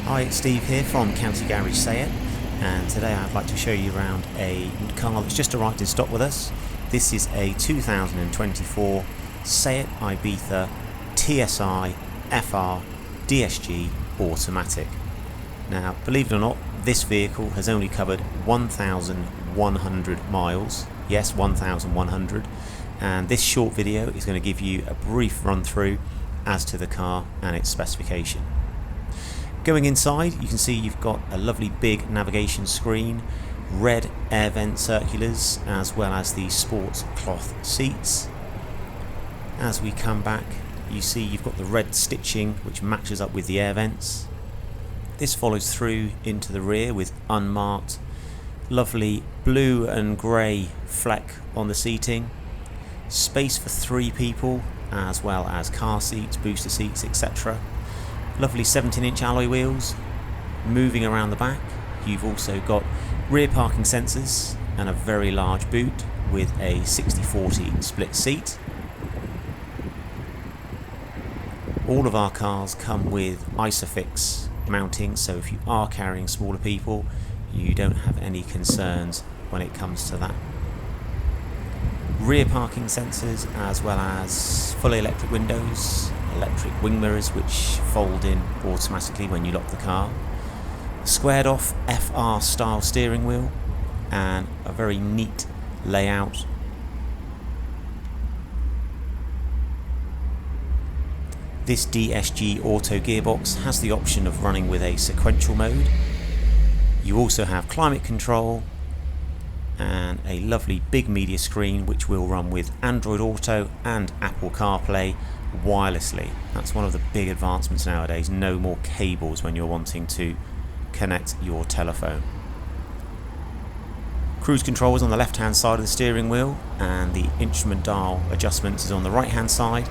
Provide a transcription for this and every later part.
Hi, it's Steve here from County Garage SEAT, and today I'd like to show you around a car that's just arrived in stock with us. This is a 2024 SEAT Ibiza TSI FR DSG automatic. Now, believe it or not, this vehicle has only covered 1,100 miles. Yes, 1,100. And this short video is going to give you a brief run through as to the car and its specification. Going inside, you can see you've got a lovely big navigation screen, red air vent circulars, as well as the sports cloth seats. As we come back, you see you've got the red stitching which matches up with the air vents. This follows through into the rear with unmarked, lovely blue and grey fleck on the seating. Space for 3 people, as well as car seats, booster seats, etc. Lovely 17-inch alloy wheels. Moving around the back, you've also got rear parking sensors and a very large boot with a 60/40 split seat. All of our cars come with Isofix mounting, so if you are carrying smaller people, you don't have any concerns when it comes to that. Rear parking sensors, as well as fully electric windows, electric wing mirrors which fold in automatically when you lock the car, squared off FR style steering wheel, and a very neat layout. This DSG auto gearbox has the option of running with a sequential mode. You also have climate control and a lovely big media screen which will run with Android Auto and Apple CarPlay wirelessly. That's one of the big advancements nowadays. No more cables when you're wanting to connect your telephone. Cruise control is on the left hand side of the steering wheel, and the instrument dial adjustments is on the right hand side.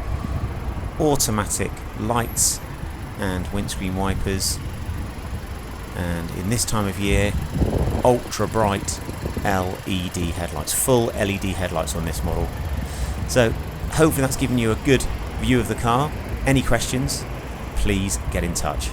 Automatic lights and windscreen wipers, and in this time of year, ultra bright LED headlights, full LED headlights on this model. So hopefully that's given you a good view of the car. Any questions, please get in touch.